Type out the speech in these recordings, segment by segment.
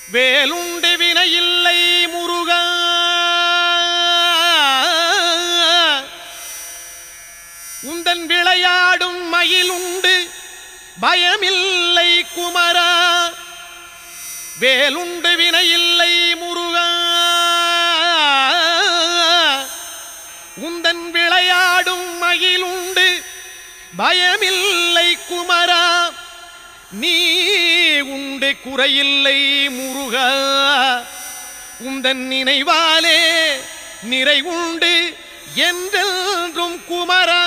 வேலுண்டு வினையில்லை முருகா உந்தன் விளையாடும் மயிலுண்டு பயமில்லை குமரா வேலுண்டு வினையில்லை முருகா உந்தன் விளையாடும் மயிலுண்டு பயமில்லை குமரா நீ உண்டு குறையில்லை முருகா உந்தன் நினைவாலே நிறை உண்டு என்றென்றும் குமரா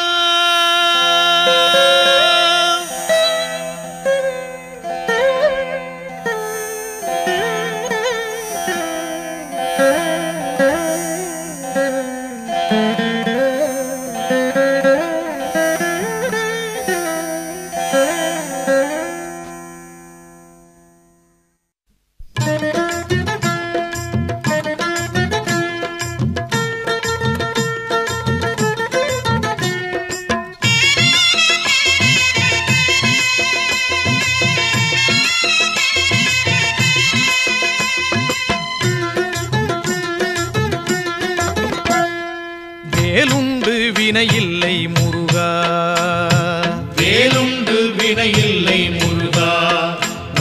வேலுண்டு வினையில்லை முருகா வேலுண்டு வினையில்லை முருகா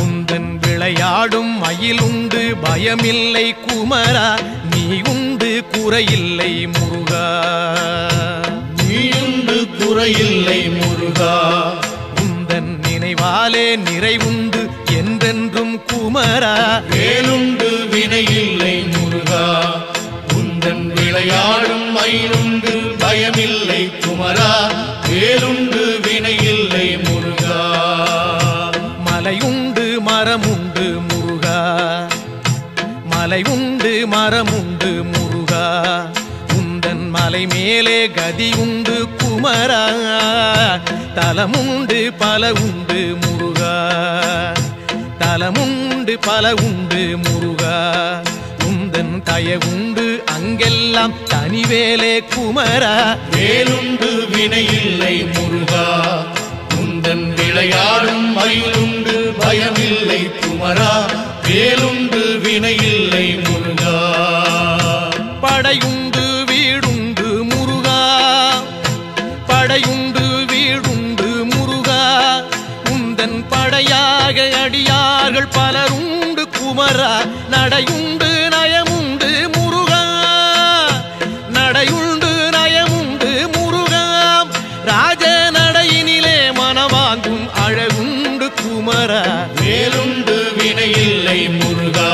உந்தன் விளையாடும் மயிலுண்டு பயமில்லை குமரா நீ உண்டு குறையில்லை முருகா நீயுண்டு குறையில்லை முருகா உந்தன் நினைவாலே நிறைவுண்டு என்றென்றும் குமரா வேலுண்டு வினையில்லை முருகா உந்தன் விளையாடும் மயிலுண்டு பயமில்லை குமரா வேலுண்டு வினையில்லை முருகா மலையுண்டு மரமுண்டு முருகா மலையுண்டு மரமுண்டு முருகா உந்தன் மலை மேலே கதியுண்டு குமரா தலமுண்டு பல உண்டு முருகா தலமுண்டு பல உண்டு முருகா உந்தன் தயவுண்டு அங்கெல்லாம் தனிவேலே குமரா வேலுண்டு வினையில்லை முருகா உந்தன் விளையாடும் மயிலுண்டு பயமில்லை குமரா வேலுண்டு வினையில்லை முருகா படையுண்டு வீடுண்டு முருகா படையுண்டு வீடுண்டு முருகா உந்தன் படையாக அடியார்கள் பலருண்டு குமரா நடையுண்டு நயமுண்டு முருகா நடையுண்டு நயமுண்டு முருகா ராஜ நடையினிலே மனவாங்கும் அழகுண்டு குமரா வேலுண்டு வினையில்லை முருகா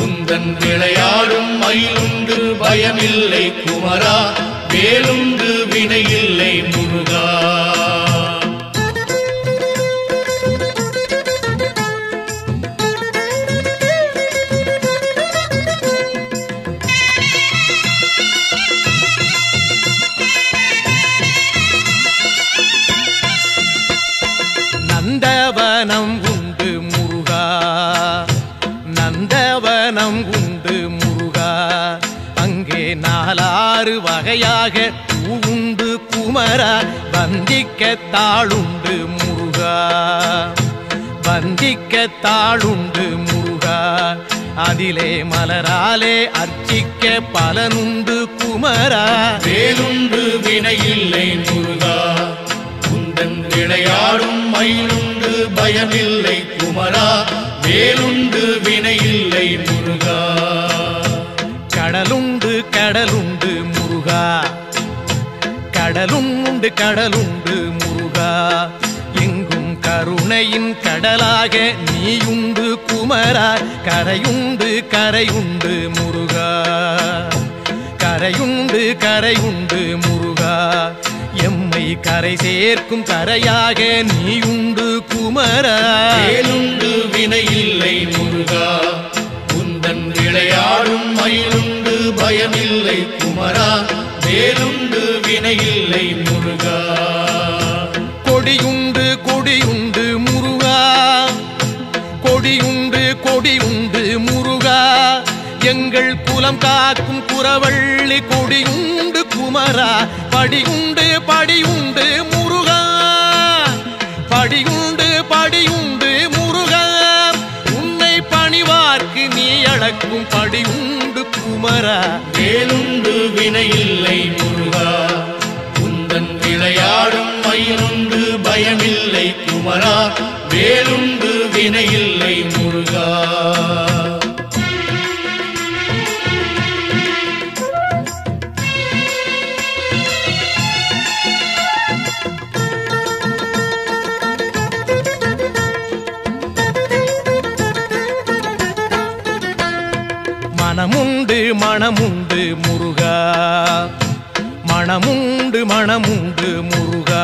உந்தன் விளையாடும் மயிலுண்டு பயமில்லை குமரா வேலுண்டு வினையில்லை முருகா நந்தவனம் உண்டு முருகா நந்தவனம் உண்டு முருகா அங்கே நாலாறு வகையாக பூவுண்டு குமரா வந்திக்க தாளுண்டு முருகா வந்திக்க தாளுண்டு முருகா அதிலே மலராலே அர்ச்சிக்க பலனுண்டு குமரா வேலுண்டு வினையில்லை முருகா உந்தன் விளையாடும் மயிலுண்டு பயமில்லை குமரா வேலுண்டு வினையில்லை முருகா கடலுண்டு கடலுண்டு முருகா கடலுண்டு கடலுண்டு முருகா எங்கும் கருணையின் கடலாக நீயுண்டு குமரா கரையுண்டு கரையுண்டு முருகா கரையுண்டு கரையுண்டு முருகா எம்மை கரை சேர்க்கும் கரையாக நீயுண்டு குமரா வேலுண்டு வினையில்லை முருகா உந்தன் விளையாடும் மயிலுண்டு பயமில்லை குமரா வேலுண்டு வினையில்லை முருகா கொடியுண்டு கொடியுண்டு முருகா கொடியுண்டு கொடியுண்டு முருகா எங்கள் குலம் காக்கும் குறவள்ளி கொடியுண்டு குமரா படியுண்டு படியுண்டு முருகா படியுண்டு படியுண்டு முருகா உன்னை பணிவார்க்கு காக்கும் படி உண்டு குமரா வேலுண்டு வினையில்லை முருகா உந்தன் விளையாடும் மயிலுண்டு பயமில்லை குமரா வேலுண்டு வினையில்லை முருகா மனமுண்டு மனமுண்டு முருகா மனமுண்டு மனமுண்டு முருகா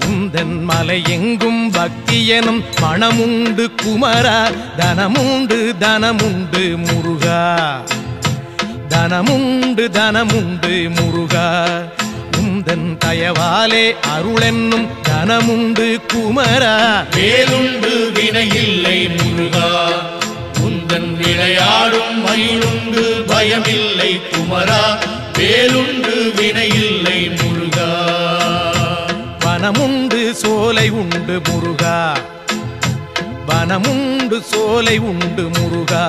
உந்தன் மலை எங்கும் பக்தி எனும் மனமுண்டு குமரா தனமுண்டு தனமுண்டு முருகா தனமுண்டு தனமுண்டு முருகா உந்தன் தயவாலே அருளென்னும் தனமுண்டு குமரா வேலுண்டு வினையில்லை முருகா உந்தன் விளையாடும் மயிலுண்டு பயமில்லை குமரா வேலுண்டு வினையில்லை முருகா வனமுண்டு சோலை உண்டு முருகா வனமுண்டு சோலை உண்டு முருகா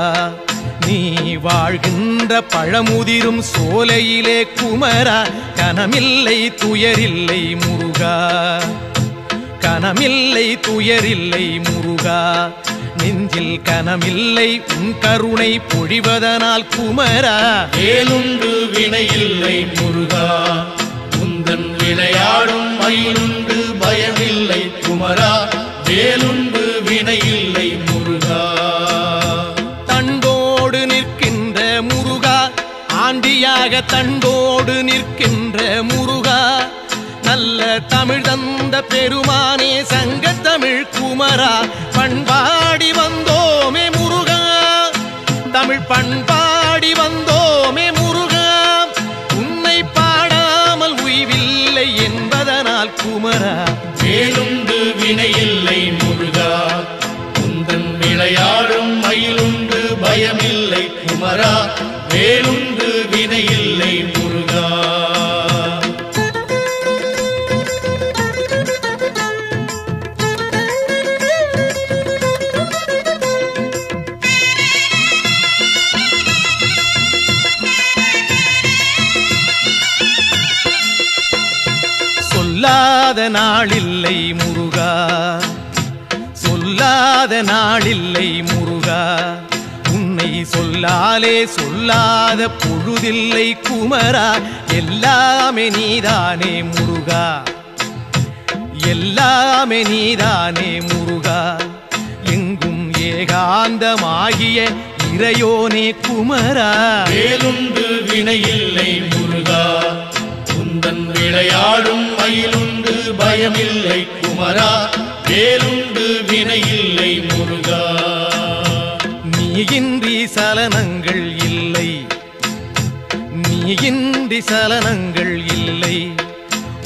நீ வாழ்கின்ற பழமுதிரும் சோலையிலே குமரா கனமில்லை துயரில்லை முருகா கனமில்லை துயரில்லை முருகா நெஞ்சில் கனமில்லை உன் கருணை பொழிவதனால் குமரா வேலுண்டு வினையில்லை முருகா உந்தன் விளையாடும் மயிலுண்டு பயமில்லை குமரா வேலுண்டு வினையில்லை முருகா தண்டோடு நிற்கின்ற முருகா ஆண்டியாக தண்டோடு நிற்கின்ற முருகா நல்ல தமிழ் தந்த பெருமானே சங்க தமிழ் குமரா பண்பாடி வந்தோமே முருகா தமிழ் பண்பாடி வந்தோமே முருகா உன்னை பாடாமல் உய்வில்லை என்பதனால் குமரா வேலுண்டு வினையில்லை முருகா உந்தன் விளையாடும் மயிலுண்டு பயமில்லை குமரா வேலுண்டு வினையில்லை முருகா சொல்லாத நாளில்லை முருகா சொல்லாத நாளில்லை முருகா உன்னை சொல்லாலே சொல்லாத பொழுதில்லை குமரா எல்லாமே நீதானே முருகா எல்லாமே நீதானே முருகா எங்கும் ஏகாந்தமாகிய இறையோனே குமரா வேலுண்டு வினையில்லை முருகா உந்தன் விளையாடும் மயிலுண்டு பயமில்லை குமரா வேலுண்டு வினையில்லை முருகா நீயின்றி சலனங்கள் இல்லை நீயின்றி சலனங்கள் இல்லை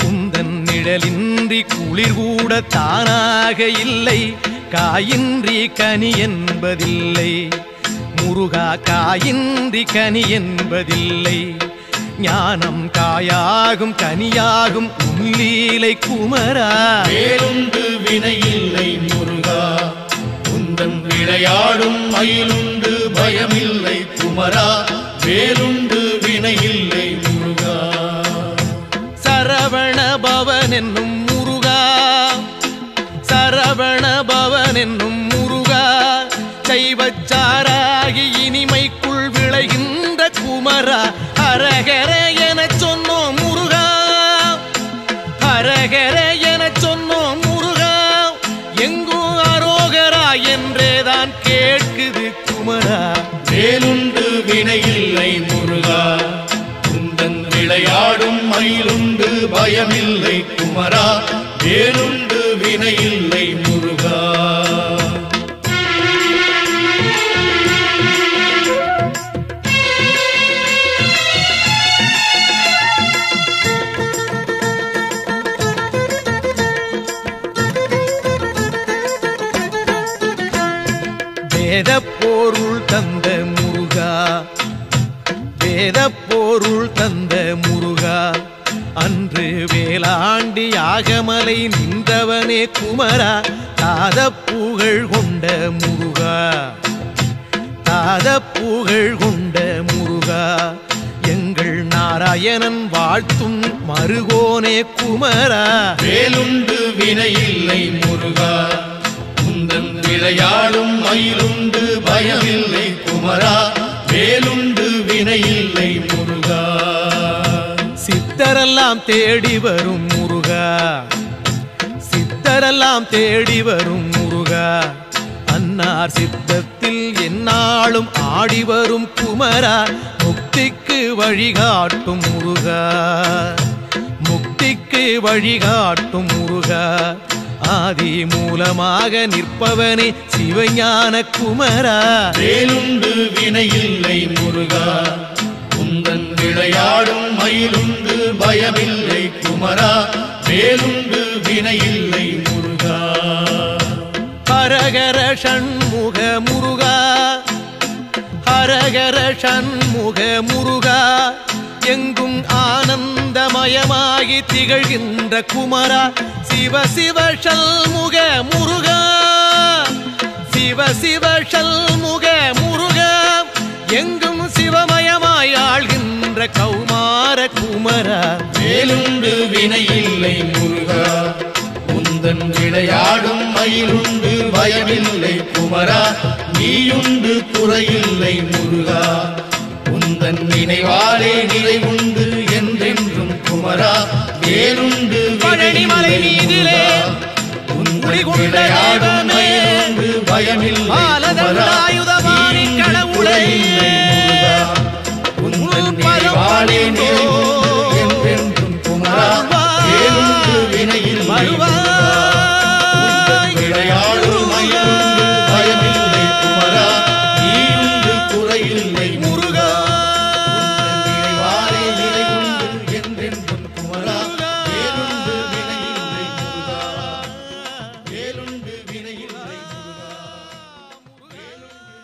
உந்தன் நிழலின்றி குளிர் கூட தானாக இல்லை காயின்றி கனி என்பதில்லை முருகா காயின்றி கனி என்பதில்லை ஞானம் காயாகும் கனியாகும் உன்லீலை குமரா வேலுண்டு வினையில்லை முருகா உந்தன் விளையாடும் மயிலுண்டு பயமில்லை குமரா வேலுண்டு வினையில்லை முருகா சரவண பவன் என்னும் முருகா சரவண பவன் என்னும் முருகா சைவச்சாராகி இனிமைக்குள் விளைகின்ற குமரா ஹரஹர என சொன்னோம் முருகா ஹரஹர என சொன்னோம் முருகா எங்கும் அரோகரா என்றேதான் கேட்குது குமரா வேலுண்டு வினையில்லை முருகா உந்தன் விளையாடும் மயிலுண்டு பயமில்லை குமரா வேலுண்டு வினையில்லை முருகா வேதப்பொருள் தந்த முருகா வேதப்பொருள் தந்த முருகா அன்று வேளாண்டி யாகமலை நின்றவனே குமரா தாத புகழ் கொண்ட முருகா தாத மாறாத புகழ் கொண்ட முருகா எங்கள் நாராயணன் வாழ்த்தும் மருகோனே குமரா வேலுண்டு வினையில்லை முருகா உந்தன் விளையாடும் மயிலுண்டு பயமில்லை குமரா வேலுண்டு வினையில்லை முருகா சித்தரெல்லாம் தேடி வரும் முருகா சித்தரெல்லாம் தேடி வரும் முருகா அன்னார் சித்தத்தில் எந்நாளும் ஆடி வரும் குமரா முக்திக்கு வழிகாட்டும் முருகா முக்திக்கு வழிகாட்டும் முருகா ஆதி மூலமாக நிற்பவனே சிவஞான குமரா வேலுண்டு வினையில்லை முருகா உந்தன் விளையாடும் மயிலுண்டு பயமில்லை குமரா வேலுண்டு வினையில்லை முருகா ஹரஹர ஷண்முக முருகா ஹரஹர ஷண்முக முருகா எங்கும் ஆனந்தமயமாகி திகழ்கின்ற குமரா சிவ சிவ ஷண்முக முருகா சிவ சிவ ஷண்முக முருகா எங்கும் சிவமயமாய் ஆள்கின்ற கௌமார குமரா வேலுண்டு வினையில்லை முருகா உந்தன் விளையாடும் மயிலுண்டு பயமில்லை குமரா நீயுண்டு குறையில்லை முருகா உந்தன் நினைவாலே நிறைவுண்டு என்றென்றும் குமரா வேலுண்டு பழனிமலை மீதிலே விளையாடும் மயிலுண்டு பயமில்லை குமரா நீயுண்டு குறையில்லை முருகா உந்தன் நினைவாலே நிறைவுண்டு என்றென்றும் குமரா வேலுண்டு வினையில்லை விளையாடும் மயிலுண்டு பயமில்லை குமரா நீயுண்டு குறையில்லை முருகா நினைவாரே நிறைவுண்டு என்றென்றும் குமரா வேலுண்டு வினையில்லை முருகா வேலுண்டு வினையில்லை முருகா வேலுண்டு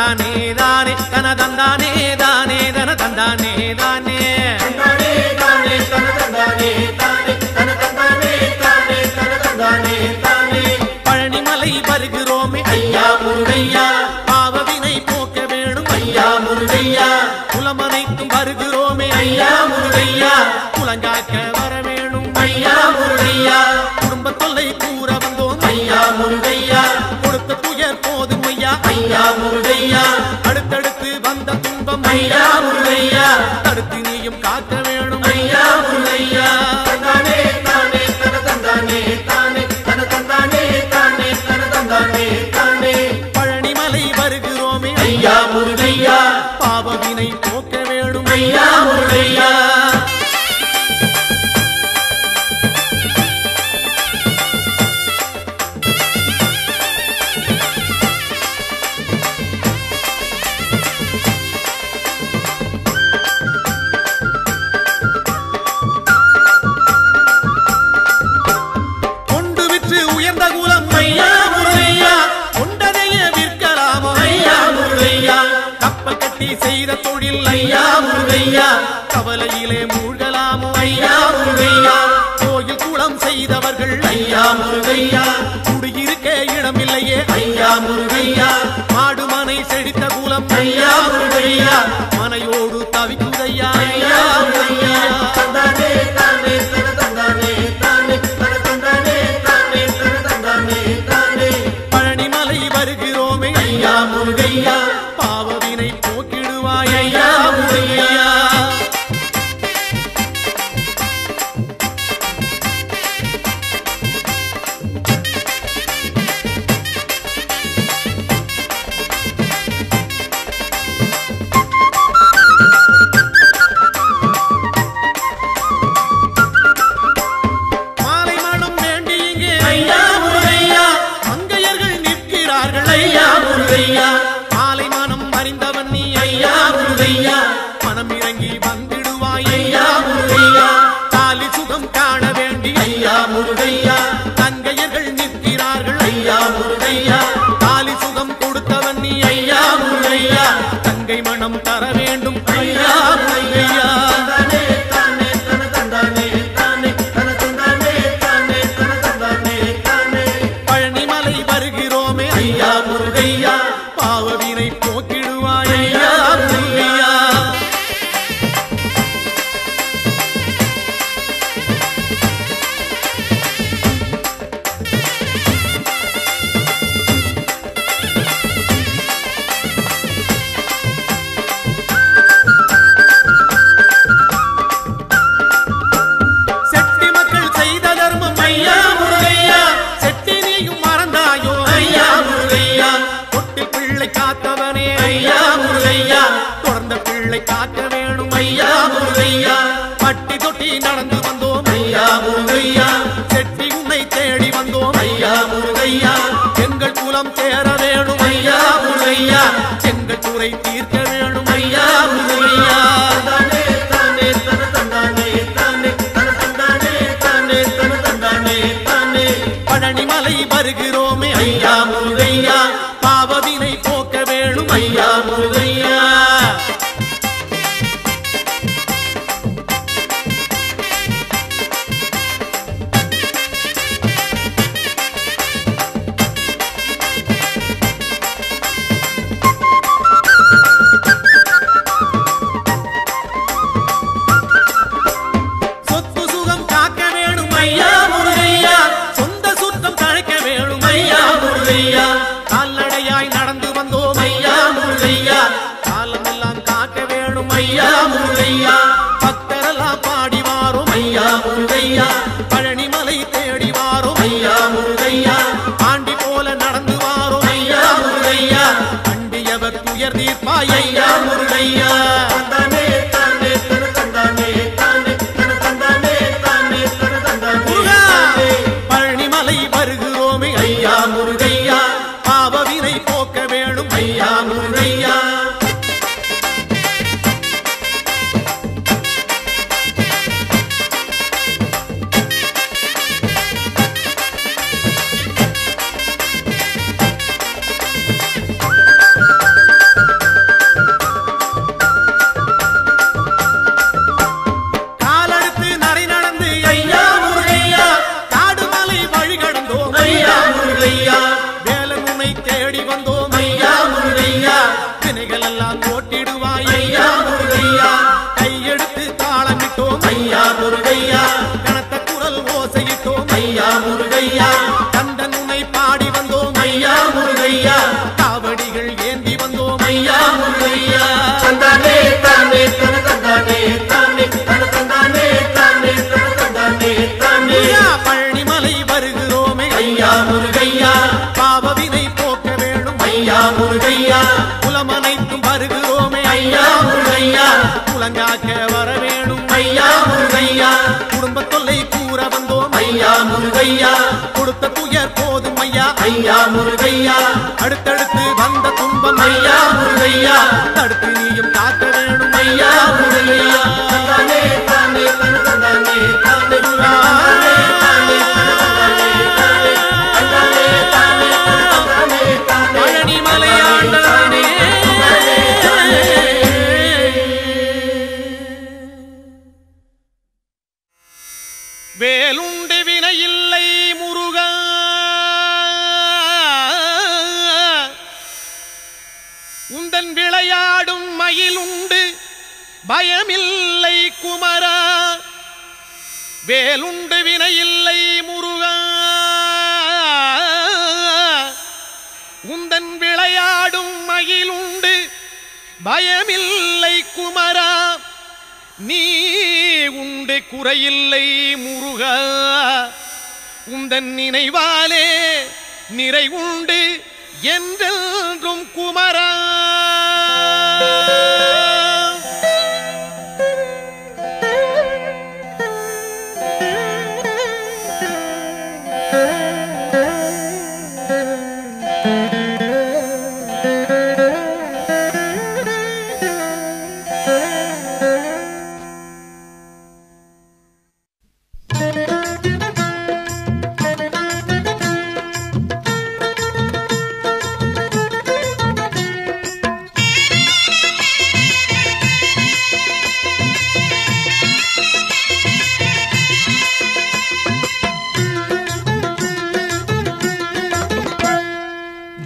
தந்தானே தானே தன தந்தானே தானே தன தந்தானே தானே தந்தானே தானே தன தந்தானே தானே தன தந்தானே தானே தன தந்தானே தானே பழனிமலை வருகிறோமே ஐயா முருகையா பாவவினை போக்க வேணும் ஐயா முருகையா குலமனைத்தும் வருகிறோமே ஐயா முருகையா குலங்காக்க வர வேணும் ஐயா முருகையா குடும்ப தொல்லை கூற வந்தோம் ஐயா முருகையா கொடுத்த துயர் போதும் ஐயா ஐயா முருகையா அடுத்தடுத்து வந்த துன்பம் ஐயா முருகையா தடுத்து நீயும் காக்க வேணும் ஐயா முருகையா தந்தானே தானே தன தந்தானே தானே தன தந்தானே தானே தன தந்தானே தானே பழனிமலை வருகிறோமே ஐயா முருகையா பாவவினை போக்க வேணும் ஐயா முருகையா கொண்டு விற்று உயர்ந்த குலம் ஐயா முருகையா கொண்டதையே விற்கலாமோ ஐயா முருகையா கப்பல் கட்டி செய்த தொழில் ஐயா முருகையா கவலையிலே மூழ்கலாமோ ஐயா முருகையா கோயில் குளம் செய்தவர்கள் ஐயா முருகையா குடியிருக்க இடமில்லையே ஐயா முருகையா மாடுமனை செழித்த குலம் ஐயா முருகையா மனையோடு தவிக்குதையா ஐயா முருகையா தந்தானே தானே தன தந்தானே தானே தன தந்தானே தானே தன தந்தானே தானே பழனிமலை வருகிறோமே ஐயா முருகையா பாவவினை போக்கிடுவாய் ஐயா முருகையா மாலை மனம் வேண்டி இங்கே ஐயா முருகையா மங்கையர்கள் நிற்கிறார்கள் ஐயா முருகையா மாலை மனம் அறிந்தவன் நீ ஐயா முருகையா மனம் இறங்கி வந்திடுவாய் ஐயா முருகையா தாலி சுகம் காண வேண்டி ஐயா முருகையா தங்கையர்கள் நிற்கிறார்கள் ஐயா முருகையா தாலி சுகம் கொடுத்தவன் நீ ஐயா முருகையா தங்கை மனம் தர வேண்டும் ஐயா முருகையா தந்தானே தானே தன தந்தானே தானே தன தந்தானே தானே தன தந்தானே தானே பழனிமலை வருகிறோமே ஐயா முருகையா பாவவினை போக்கிடுவாய் ஐயா முருகையா செட்டி மக்கள் செய்த தர்மம் ஐயா முருகையா செட்டி நீயும் மறந்தாயோ ஐயா முருகையா தொட்டி பிள்ளை காத்தவனே ஐயா முருகையா தொடர்ந்த பிள்ளை காக்க வேணும் ஐயா முருகையா பட்டி தொட்டி நடந்து வந்தோம் ஐயா முருகையா செட்டி உன்னை தேடி வந்தோம் ஐயா முருகையா எங்கள் குலம் சேர வேணும் ஐயா முருகையா எங்கள் குறை தீர்க்க வேணும் ஐயா முருகையா தந்தானே தானே தன தந்தானே தானே தன தந்தானே தானே தன தந்தானே தானே பழனிமலை வருகிறோமே ஐயா முருகையா பாவவினை போக்க வேணும் ஐயா முருகையா சொத்து சுகம் காக்க வேணும் ஐயா முருகையா சொந்த சுத்தம் தழைக்க வேணும் ஐயா முருகையா கால்நடையாய் நடந்து வந்தோம் ஐயா முருகையா காலமெல்லாம் காக்க வேணும் ஐயா முருகையா பக்தரெல்லாம் பாடி வாரோம் ஐயா முருகையா பழனிமலை தேடி வாரோம் ஐயா முருகையா ஆண்டி போல நடந்து வாரோம் ஐயா முருகையா அண்டியவர் துயர் தீர்ப்பாய் ஐயா முருகையா தந்தானே தானே தன தந்தானே தானே தன தந்தானே தானே தன தந்தானே முருகா! தானே பழனிமலை வருகிறோமே ஐயா முருகையா பாவவினை போக்க வேணும் ஐயா முருகையா வினைகள் எல்லாம் ஓட்டிடுவாய் ஐயா முருகையா கையெடுத்து தாளமிட்டோம் ஐயா முருகையா கனத்த குரல் ஓசையிட்டோம் ஐயா முருகையா கந்தன் உன்னை பாடி வந்தோம் ஐயா முருகையா காவடிகள் ஏந்தி வந்தோம் ஐயா முருகையா தந்தானே தானே தன தந்தானே தானே தன தந்தானே தானே தன தந்தானே தானே பழனிமலை வருகிறோமே ஐயா முருகையா பாவவினை போக்க வேணும் ஐயா முருகையா குலமனைத்தும் வருகிறோமே ஐயா முருகையா குலங்காக்க வர வேணும் ஐயா முருகையா குடும்ப தொல்லை கூற வந்தோம் ஐயா முருகையா கொடுத்த துயர் போதும் ஐயா ஐயா முருகையா அடுத்தடுத்து வந்த துன்பம் ஐயா முருகையா தடுத்து நீயும் காக்க வேணும் ஐயா முருகையா தந்தானே தானே தன தந்தானே தானே தானே தானே தந்தானே தானே தந்தானே தானே தந்தானே தானே பழனிமலை ஆண்டவனே வேலுண்டு வினையில்லை முருகா உந்தன் விளையாடும் மயிலுண்டு பயமில்லை குமரா வேலுண்டு வினையில்லை முருகா உந்தன் விளையாடும் மயிலுண்டு பயமில்லை குமரா நீ உண்டு குறையில்லை முருகா உந்தன் நினைவாலே நிறை உண்டு என்றென்றும் குமரா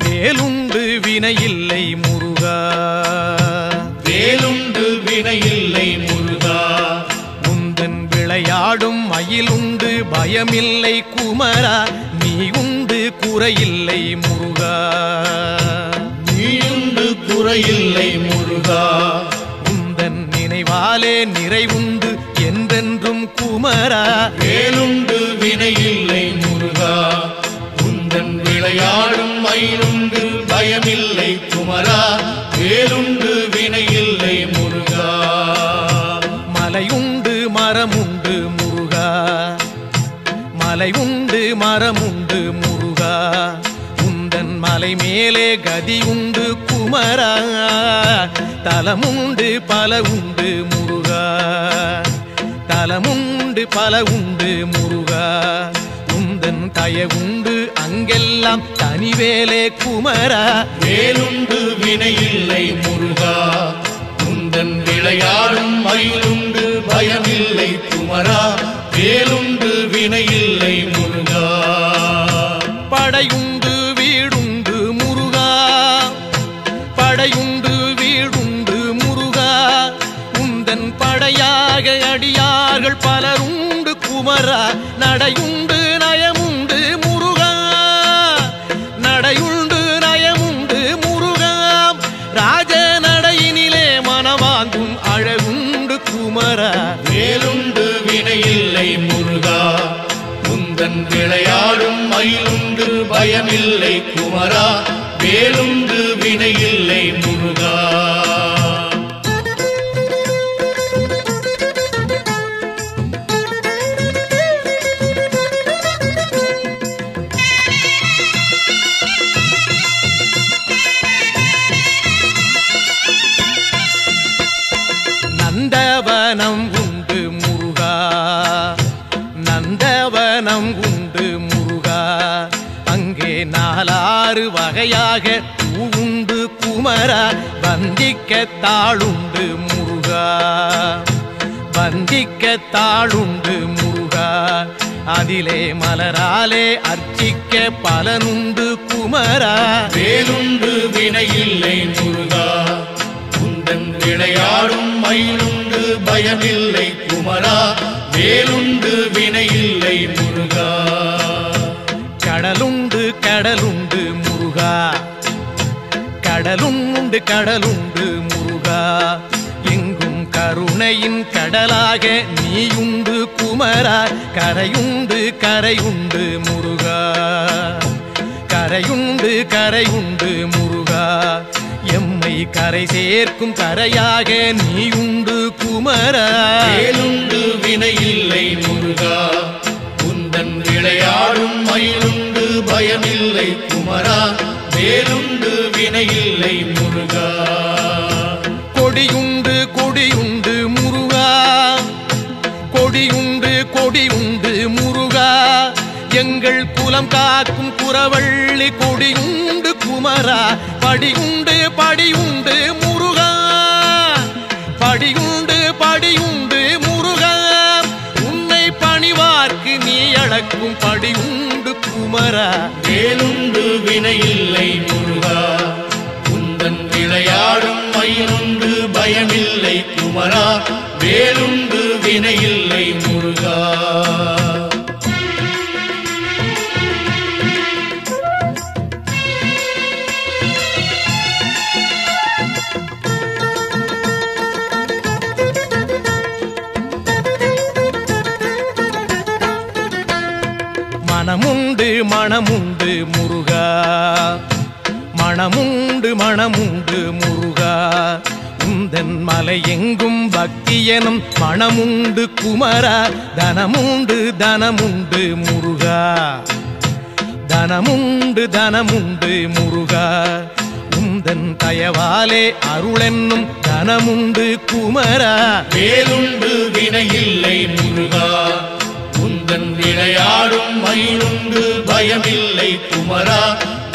வேலுண்டு வினையில்லை முருகா வேலுண்டு வினையில்லை முருகா உந்தன் விளையாடும் மயிலுண்டு பயமில்லை குமரா நீ உண்டு குறையில்லை முருகா நீயுண்டு குறையில்லை முருகா உந்தன் நினைவாலே நிறைவுண்டு என்றென்றும் குமரா வேலுண்டு வினையில்லை முருகா உந்தன் விளையாடும் மயிலுண்டு பயமில்லை குமரா வேலுண்டு வினையில்லை முருகா மலையுண்டு மரமுண்டு முருகா மலையுண்டு மரமுண்டு முருகா உந்தன் மலை மேலே கதியுண்டு குமரா தலமுண்டு பல உண்டு முருகா தலமுண்டு பல உண்டு முருகா உந்தன் தயவுண்டு அங்கெல்லாம் தனிவேலே குமரா வேலுண்டு வினையில்லை முருகா உந்தன் விளையாடும் மயிலுண்டு பயமில்லை குமரா வேலுண்டு வினையில்லை முருகா படையுண்டு வீடுண்டு முருகா படையுண்டு வீடுண்டு முருகா உந்தன் படையாக அடியார்கள் பலருண்டு குமரா நடையுண்டு நயமுண்டு முருகா நடையுண்டு நயமுண்டு முருகா ராஜ நடையினிலே மனவாங்கும் அழகுண்டு குமரா வேலுண்டு வினையில்லை முருகா உந்தன் விளையாடும் மயிலுண்டு பயமில்லை குமரா வேலுண்டு வினையில்லை முருகா நந்தவனம் உண்டு முருகா நந்தவனம் உண்டு முருகா அங்கே நாலாறு வகையாக பூவுண்டு குமரா வந்திக்க தாளுண்டு முருகா வந்திக்க தாளுண்டு முருகா அதிலே மலராலே அர்ச்சிக்க பலனுண்டு குமரா வேலுண்டு வினையில்லை முருகா மயிலுண்டு பயமில்லை குமரா, வேலுண்டு வினையில்லை முருகா. கடலுண்டு கடலுண்டு முருகா, கடலுண்டு கடலுண்டு முருகா, எங்கும் கருணையின் கடலாக நீயுண்டு குமரா. கரையுண்டு கரையுண்டு முருகா, கரையுண்டு கரையுண்டு முருகா, எம்மை கரை சேர்க்கும் கரையாக நீயுண்டு குமரா. வேலுண்டு வினையில்லை முருகா, உந்தன் விளையாடும் மயிலுண்டு பயமில்லை குமரா, வேலுண்டு வினையில்லை முருகா. கொடியுண்டு கொடியுண்டு முருகா, கொடியுண்டு கொடியுண்டு முருகா, எங்கள் குலம் காக்கும் குறவள்ளி கொடியுண்டு குமரா. படியுண்டு படியுண்டு முருகா, படியுண்டு படியுண்டு முருகா, உன்னை பணிவார்க்கு நீ அளக்கும் படியுண்டு குமரா. வேலுண்டு வினையில்லை முருகா, உந்தன் விளையாடும் மயிலுண்டு பயமில்லை குமரா, வேலுண்டு வினையில்லை முருகா. மனமுண்டு மனமுண்டு முருகா, மனமுண்டு மனமுண்டு முருகா, உந்தன் மலை எங்கும் பக்தி எனும் மனமுண்டு குமரா. தனமுண்டு தனமுண்டு முருகா, தனமுண்டு தனமுண்டு முருகா, உந்தன் தயவாலே அருளென்னும் தனமுண்டு குமரா. வேலுண்டு வினையில்லை முருகா, உந்தன் விளையாடும் மயிலுண்டு பயமில்லை குமரா,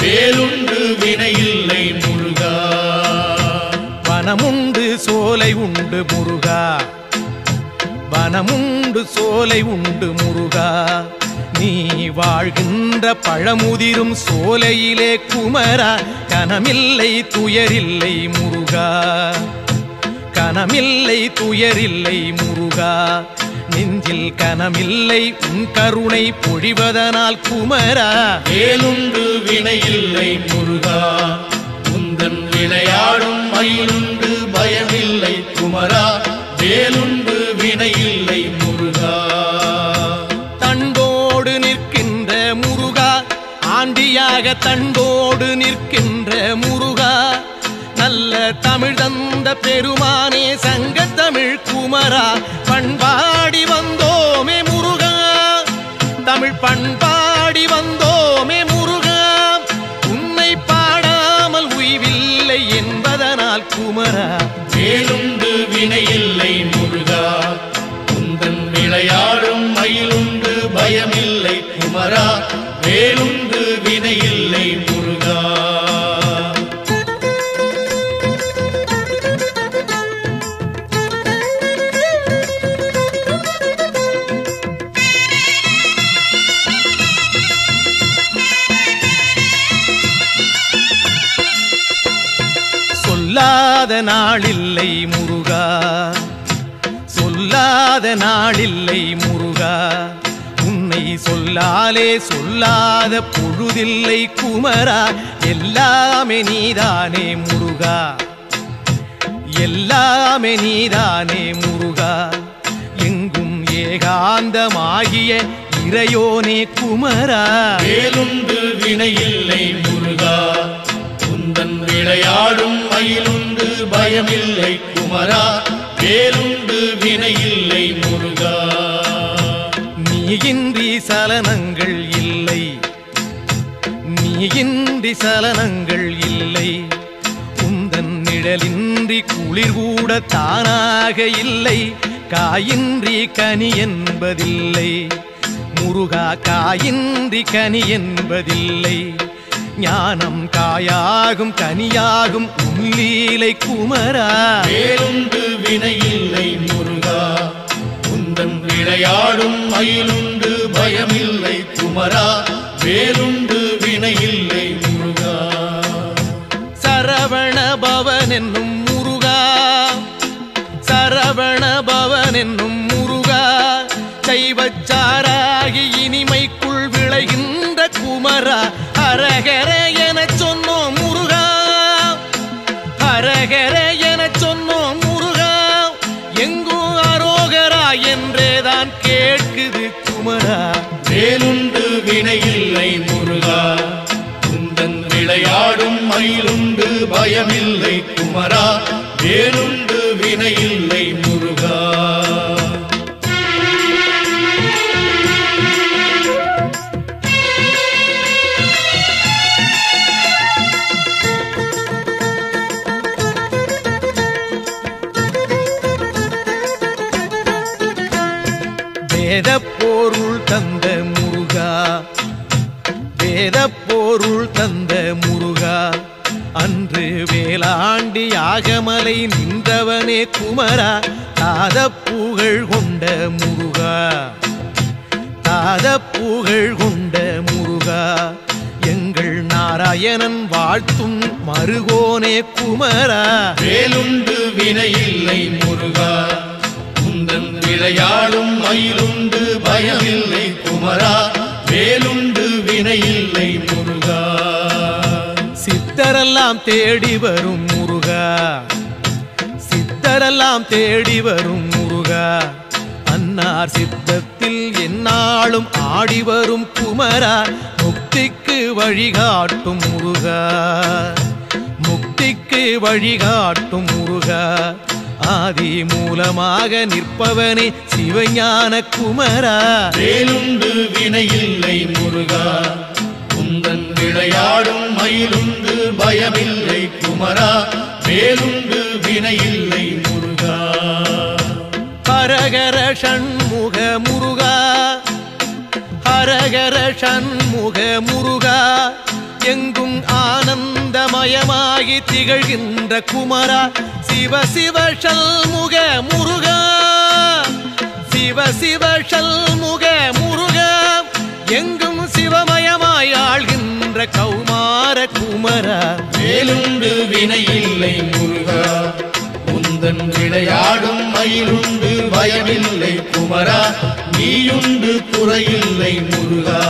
வேலுண்டு வினையில்லை முருகா. வனமுண்டு சோலை உண்டு முருகா, வனமுண்டு சோலை உண்டு முருகா, நீ வாழ்கின்ற பழமுதிரும் சோலையிலே குமரா. கனமில்லை துயரில்லை முருகா, கனமில்லை துயரில்லை முருகா, நெஞ்சில் கனமில்லை உன் கருணை பொழிவதனால் குமரா. வேலுண்டு வினையில்லை முருகா, உந்தன் விளையாடும் மயிலுண்டு பயமில்லை குமரா, வேலுண்டு வினையில்லை முருகா. தண்டோடு நிற்கின்ற முருகா, ஆண்டியாக தண்டோடு நிற்கின்ற முருகா, நல்ல தமிழ் தந்த பெருமானே சங்கத்தமிழ் குமரா. பண்பாடி வந்தோமே முருகா, தமிழ் பண்பாடி வந்தோமே முருகா, உன்னை பாடாமல் உய்வில்லை என்பதனால் குமரா. வேலுண்டு வினையில்லை முருகா, உந்தன் விளையாடும் மயிலுண்டு பயமில்லை குமரா, வேலுண்டு வினையில்லை முருகா. சொல்லாத நாளில்லை முருகா, சொல்லாத நாளில்லை முருகா, உன்னை சொல்லாலே சொல்லாத பொழுதில்லை குமரா. எல்லாமே நீதானே முருகா, எல்லாமே நீதானே முருகா, எங்கும் ஏகாந்தமாகிய இறையோனே குமரா. வேலுண்டு வினையில்லை முருகா, உந்தன் விளையாடும் மயிலுண்டு பயமில்லை குமரா, வேலுண்டு வினையில்லை முருகா. நீயின்றி சலனங்கள் இல்லை, நீயின்றி சலனங்கள் இல்லை, உந்தன் நிழலின்றி குளிர் கூட தானாக இல்லை. காயின்றி கனி என்பதில்லை முருகா, காயின்றி கனி என்பதில்லை. ஞானம் காயாகும் கனியாகும் உன்லீலை குமரா. வேலுண்டு வினையில்லை முருகா, உந்தன் விளையாடும் மயிலுண்டு பயமில்லை குமரா, வேலுண்டு வினையில்லை முருகா. சரவண பவன் என்னும் முருகா, சர சரவண பவன் என்னும் முருகா சைவச்சாராகி இனிமைக்குள் விளைகின்ற குமரா ஹரஹர என சொன்னோம் முருகா ஹரஹர என சொன்னோம் முருகா எங்கும் அரோகரா என்றேதான் கேட்குது குமரா வேலுண்டு வினையில்லை முருகா குந்தன் விளையாடும் மயிலுண்டு பயமில்லை குமரா வேலுண்டு வினையில்லை முருகா வேதப்பொருள் தந்த முருகா வேதப்பொருள் தந்த முருகா அன்று வேளாண்டி யாகமலை நின்றவனே குமரா தாதப்புகழ் கொண்ட முருகா தாதப்புகழ் கொண்ட முருகா எங்கள் நாராயணன் வாழ்த்தும் மருகோனே குமரா வேலுண்டு வினையில்லை முருகா குந்தன் விளையாடும் மயிலுண்டு பயமில்லை குமரா வேலுண்டு வினையில்லை முருகா சித்தரெல்லாம் தேடி வரும் முருகா சித்தரெல்லாம் தேடி வரும் முருகா அன்னார் சித்தத்தில் எந்நாளும் ஆடி வரும் குமரா முக்திக்கு வழிகாட்டும் முருகா முக்திக்கு வழிகாட்டும் முருகா ஆதி மூலமாக நிற்பவனே சிவஞான குமரா வேலுண்டு வினையில்லை முருகா குந்தன் விளையாடும் மயிலுண்டு பயமில்லை குமரா வேலுண்டு வினையில்லை முருகா ஹரஹர ஷண்முக முருகா ஹரஹர ஷண்முக முருகா எங்கும் ஆனந்தமயமாகி திகழ்கின்ற குமரா சிவ சிவ ஷண்முக முருகா சிவ சிவ ஷண்முக முருகா எங்கும் சிவமயமாய் ஆள்கின்ற கௌமார குமரா வேலுண்டு வினையில்லை முருகா குந்தன் விளையாடும் மயிலுண்டு பயமில்லை குமரா நீயுண்டு குறையில்லை முருகா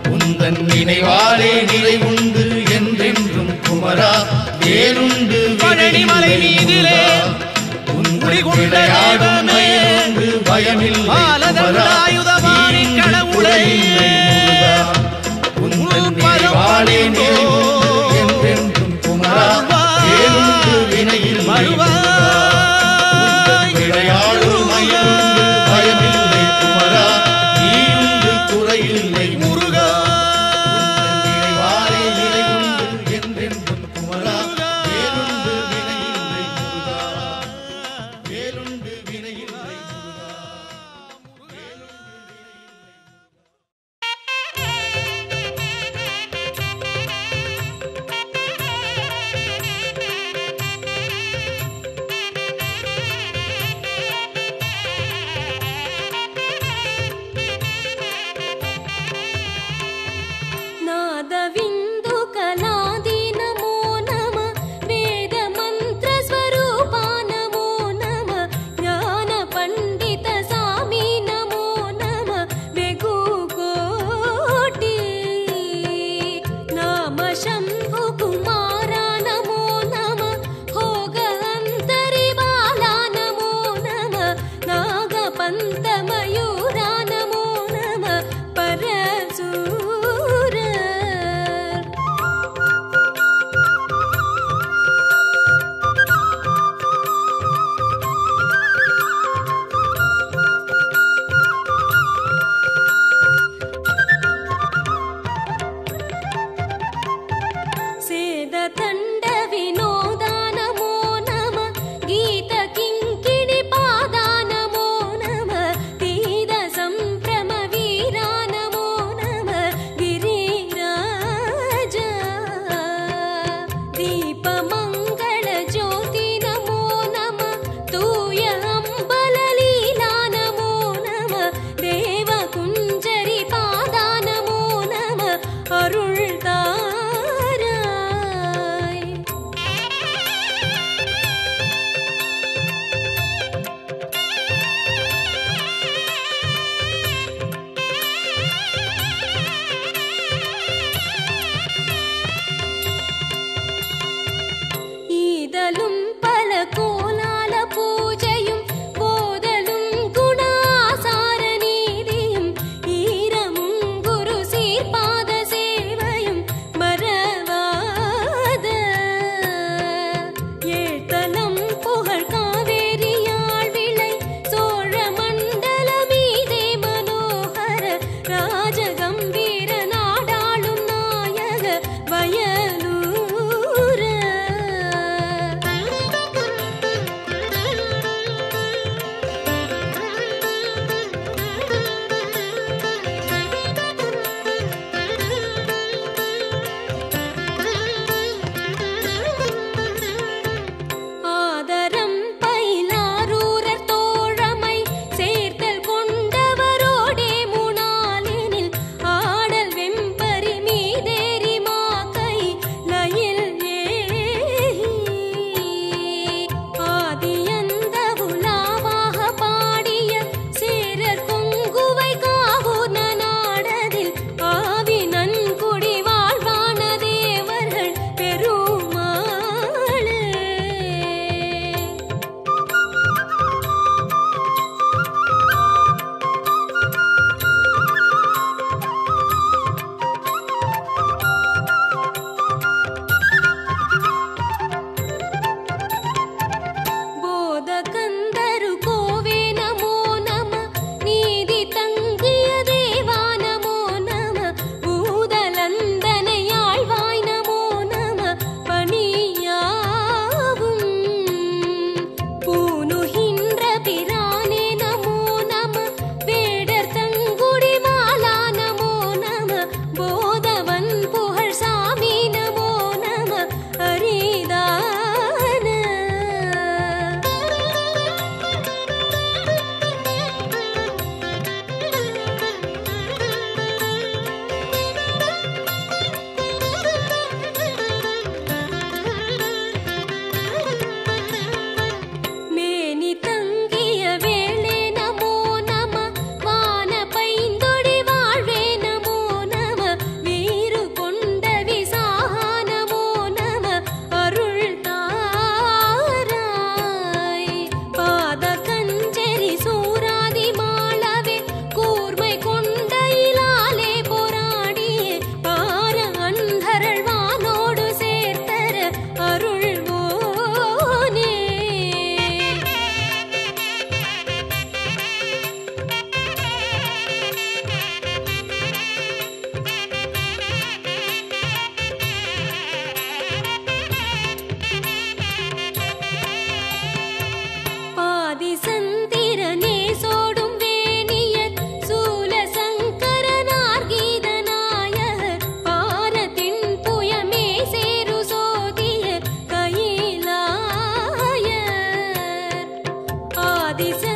குந்தன் நினைவாலே நிறைவுண்டு என்றென்றும் குமரா வேலுண்டு பழனிமலை மீதிலே விளையாடும் மயிலுண்டு பயமில்லை குமரா நீயுண்டு குறையில்லை முருகா குந்தன் நினைவாலே நிறைவுண்டு என்றென்றும் குமரா வேலுண்டு வினையில்லை விளையாடும் மயிலுண்டு பயமில்லை குமரா நீயுண்டு குறையில்லை முருகா நினைவாலே நிறைவுண்டு என்றென்றும் குமரா வேலுண்டு வினையில்லை முருகா வேலுண்டு வினையில்லை முருகா దిశ